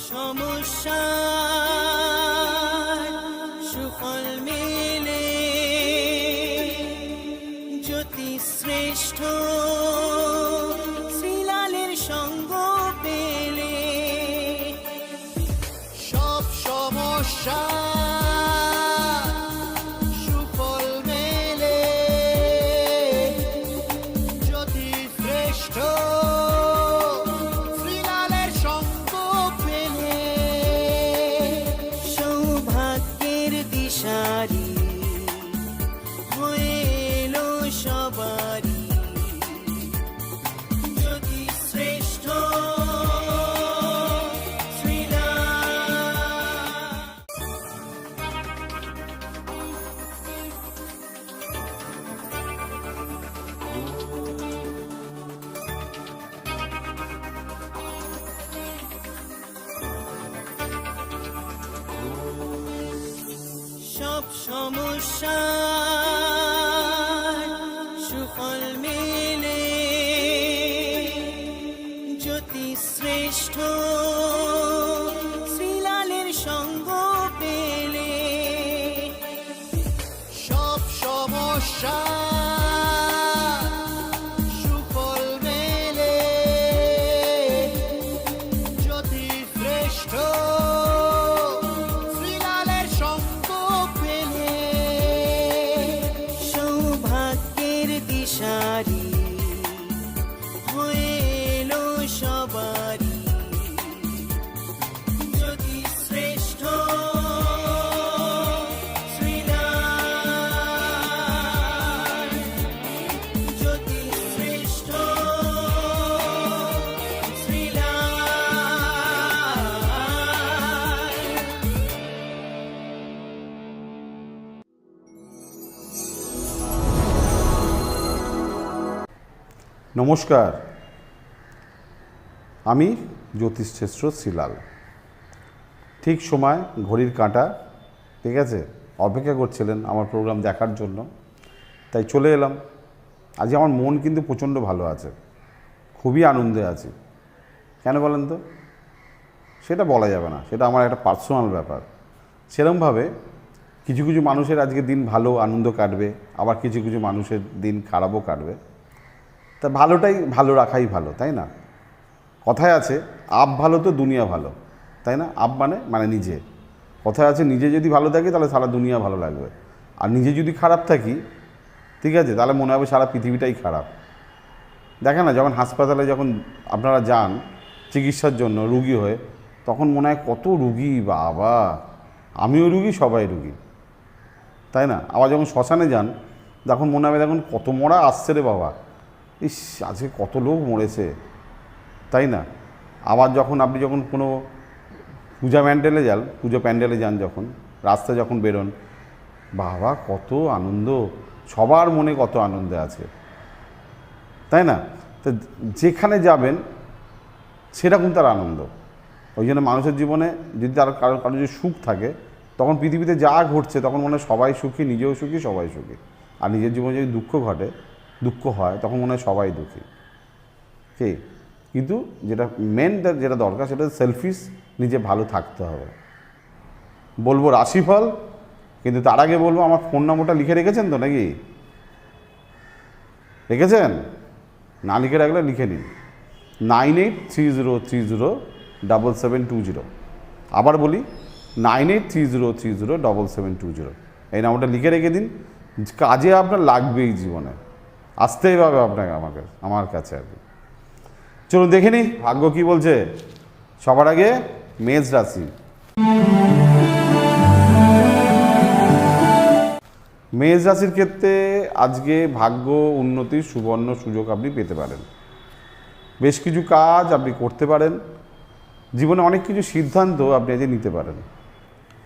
সমস্যার সুফল মেলে জ্যোতি শ্রেষ্ঠ শ্রীলালের সঙ্গ পেলে। সব সমস্যা সুফল মেলে জ্যোতি শ্রেষ্ঠ শ্রীলালের সঙ্গ পেলে। সৌভাগ্যের দিশারি হয়ে এলো সবারই জ্যোতি শ্রেষ্ঠ সব সমস্যার সুফল মেলে জ্যোতি শ্রেষ্ঠ শ্রীলালের সঙ্গ পেলে। সব সমস্যা সুফল মেলে জ্যোতি শ্রেষ্ঠ শ্রীলালের সঙ্গ পেলে। সৌভাগ্যের দিশারি হয়ে এলো সবারই জ্যোতি শ্রেষ্ঠ শ্রীলাল, জ্যোতি শ্রেষ্ঠ শ্রীলাল। নমস্কার, আমি জ্যোতিষশ্রেষ্ঠ শ্রীলাল। ঠিক সময় ঘড়ির কাঁটা, ঠিক আছে, অপেক্ষা করছিলেন আমার প্রোগ্রাম দেখার জন্য, তাই চলে এলাম। আজ আমার মন কিন্তু প্রচণ্ড ভালো আছে, খুবই আনন্দে আছি। কেন বলেন তো? সেটা বলা যাবে না, সেটা আমার একটা পার্সোনাল ব্যাপার। সেরকমভাবে কিছু কিছু মানুষের আজকে দিন ভালো আনন্দ কাটবে, আবার কিছু কিছু মানুষের দিন খারাপও কাটবে। তা ভালোটাই ভালো রাখাই ভালো, তাই না? কথায় আছে আপ ভালো তো দুনিয়া ভালো, তাই না? আপ মানে নিজে। কথায় আছে নিজে যদি ভালো থাকি তাহলে সারা দুনিয়া ভালো লাগবে, আর নিজে যদি খারাপ থাকি, ঠিক আছে, তাহলে মনে হবে সারা পৃথিবীটাই খারাপ। দেখেন না, যখন হাসপাতালে যখন আপনারা যান চিকিৎসার জন্য রুগী হয়ে, তখন মনে হয় কত রুগী, বাবা আমিও রুগী, সবাই রুগী, তাই না? আবার যখন শ্মশানে যান তখন মনে হবে দেখুন কত মরা আসছে রে বাবা, ইস আজকে কত লোক মরেছে, তাই না? আবার আপনি যখন কোনো পূজা প্যান্ডেলে যান যখন রাস্তায় যখন বেরোন, বাবা কত আনন্দ, সবার মনে কত আনন্দে আছে, তাই না? তো যেখানে যাবেন সেরকম তার আনন্দ। ওই জন্য মানুষের জীবনে যদি তার কারো যদি সুখ থাকে, তখন পৃথিবীতে যা ঘটছে তখন মনে হয় সবাই সুখী, নিজেও সুখী, সবাই সুখী। আর নিজের জীবনে যদি দুঃখ হয় তখন মনে হয় সবাই দুঃখী। কি কিন্তু যেটা যেটা দরকার সেটা সেলফিশ, নিজে ভালো থাকতে হবে। বলবো রাশিফল, কিন্তু তার আগে বলবো আমার ফোন নম্বরটা লিখে রেখেছেন তো নাকি? রেখেছেন? না লিখে রাখলে লিখে নিন, 9830307720। আবার বলি 9830307720। এই নাম্বারটা লিখে রেখে দিন, কাজে আপনার লাগবেই জীবনে, আসতেই হবে আপনাকে আমার কাছে আর কি। চলুন দেখে নিই ভাগ্য কি বলছে। সবার আগে মেষ রাশি। মেষ রাশির ক্ষেত্রে আজকে ভাগ্য উন্নতির সুবর্ণ সুযোগ আপনি পেতে পারেন। বেশ কিছু কাজ আপনি করতে পারেন, জীবনে অনেক কিছু সিদ্ধান্ত আপনি আজ নিতে পারেন।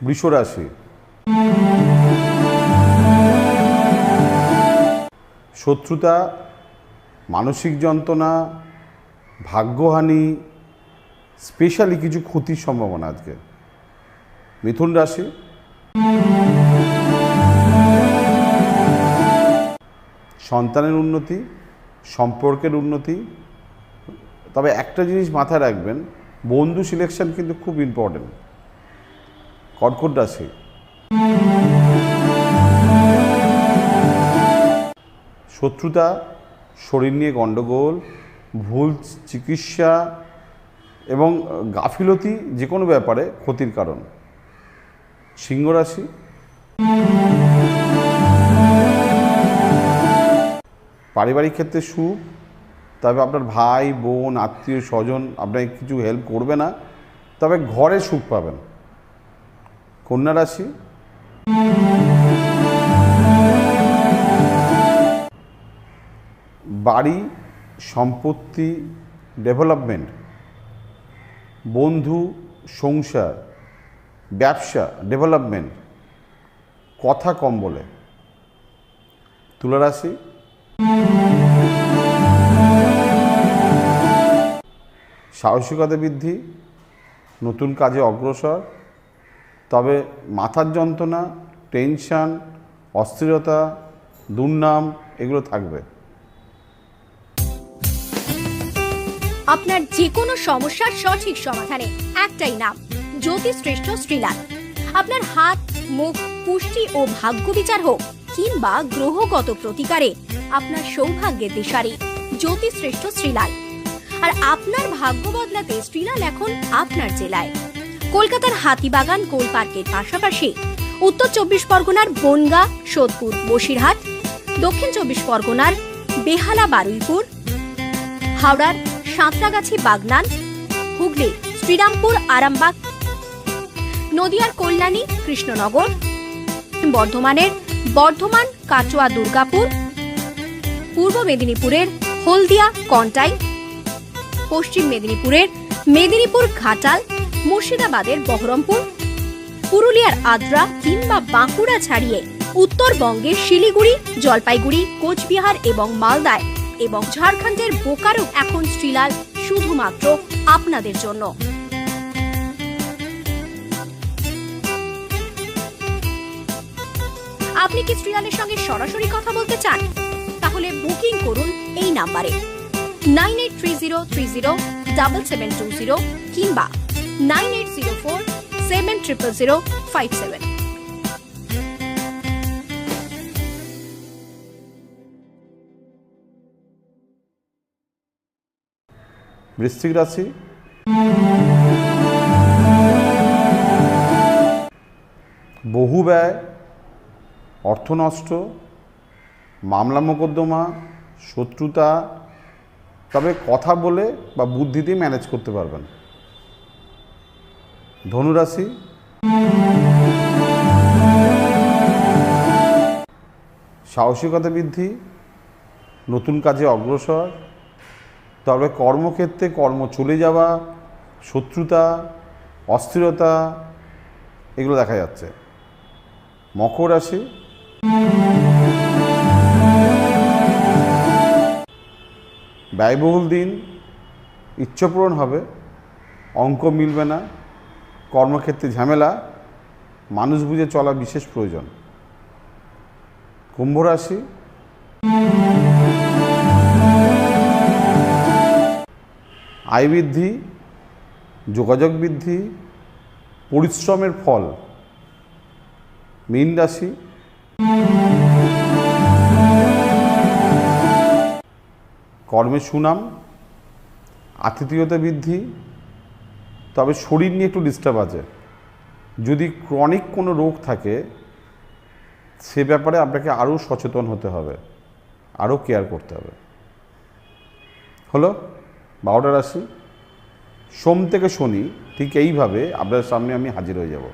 বৃষ রাশি। শত্রুতা, মানসিক যন্ত্রণা, ভাগ্যহানি, স্পেশালি কিছু ক্ষতির সম্ভাবনা আজকে। মিথুন রাশি। সন্তানের উন্নতি, সম্পর্কের উন্নতি। তবে একটা জিনিস মাথায় রাখবেন, বন্ধু সিলেকশন কিন্তু খুব ইম্পর্টেন্ট। কর্কট রাশি, শত্রুতা, শরীর নিয়ে গণ্ডগোল, ভুল চিকিৎসা এবং গাফিলতি যে কোনো ব্যাপারে ক্ষতির কারণ। সিংহ রাশি, পারিবারিক ক্ষেত্রে সুখ, তবে আপনার ভাই বোন আত্মীয় স্বজন আপনাকে কিছু হেল্প করবে না, তবে ঘরে সুখ পাবেন। কন্যা রাশি, বাড়ি সম্পত্তি ডেভেলপমেন্ট, বন্ধু সংসার ব্যবসা ডেভেলপমেন্ট, কথা কম বলে। তুলা রাশি, সাহসিকতা বৃদ্ধি, নতুন কাজে অগ্রসর, তবে মাথার যন্ত্রণা, টেনশন, অস্থিরতা, দুর্নাম এগুলো থাকবে। আপনার যে কোনো সমস্যার সঠিক সমাধানে একটাই নাম, জ্যোতিশ্রেষ্ঠ শ্রীলাল। আপনার হাত মুখ পুষ্টি ও ভাগ্য বিচার হোক কিংবা গ্রহগত প্রতিকারে আপনার সৌভাগ্যের দিশারি জ্যোতিশ্রেষ্ঠ শ্রীলাল। আর আপনার ভাগ্য বদলাতে শ্রীলাল এখন আপনার জেলায়। কলকাতার হাতিবাগান গোল পার্কের পাশাপাশি উত্তর 24 পরগনার বনগাঁ, সোদপুর, বসিরহাট, দক্ষিণ 24 পরগনার বেহালা, বারুইপুর, হাওড়ার সাঁতরাগাছি, বাগনান, হুগলি শ্রীরামপুর, আরামবাগ, নদিয়ার কল্যাণী, কৃষ্ণনগর, বর্ধমানের বর্ধমান, কাটোয়া, দুর্গাপুর, পূর্ব মেদিনীপুরের হলদিয়া, কন্টাই, পশ্চিম মেদিনীপুরের মেদিনীপুর, ঘাটাল, মুর্শিদাবাদের বহরমপুর, পুরুলিয়ার আদ্রা কিংবা বাঁকুড়া ছাড়িয়ে উত্তরবঙ্গের শিলিগুড়ি, জলপাইগুড়ি, কোচবিহার এবং মালদায় এবং ঝাড়খণ্ডের বোকারো এখন শ্রীলাল শুধুমাত্র আপনাদের জন্য। আপনি কি শ্রীলালের সঙ্গে সরাসরি কথা বলতে চান? তাহলে বুকিং করুন এই নাম্বারে 9830307720 কিংবা 9804700057। বৃশ্চিক রাশি, বহু ব্যয়, অর্থ নষ্ট, মামলা মোকদ্দমা, শত্রুতা, তবে কথা বলে বা বুদ্ধিতে ম্যানেজ করতে পারবেন। ধনুরাশি, সাহসিকতা বৃদ্ধি, নতুন কাজে অগ্রসর, তবে কর্মক্ষেত্রে কর্ম চলে যাওয়া, শত্রুতা, অস্থিরতা এগুলো দেখা যাচ্ছে। মকর রাশি, ব্যয়বহুল দিন, ইচ্ছা পূরণ হবে, অঙ্ক মিলবে না, কর্মক্ষেত্রে ঝামেলা, মানুষ বুঝে চলা বিশেষ প্রয়োজন। কুম্ভ রাশি, আয় বৃদ্ধি, যোগাযোগ বৃদ্ধি, পরিশ্রমের ফল। মীন রাশি, কর্মে সুনাম, আতিথেয়তা বৃদ্ধি, তবে শরীর নিয়ে একটু ডিস্টার্ব আছে। যদি ক্রনিক কোনো রোগ থাকে সে ব্যাপারে আপনাকে আরও সচেতন হতে হবে, আরও কেয়ার করতে হবে। হলো 12টা রাশি। সোম থেকে শনি ঠিক এইভাবে আপনার সামনে আমি হাজির হয়ে যাব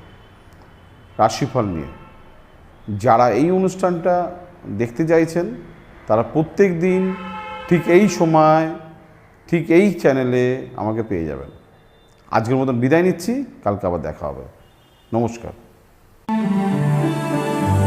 রাশিফল নিয়ে। যারা এই অনুষ্ঠানটা দেখতে চাইছেন তারা প্রত্যেক দিন ঠিক এই সময় ঠিক এই চ্যানেলে আমাকে পেয়ে যাবেন। আজকের মতন বিদায় নিচ্ছি, কালকে আবার দেখা হবে। নমস্কার।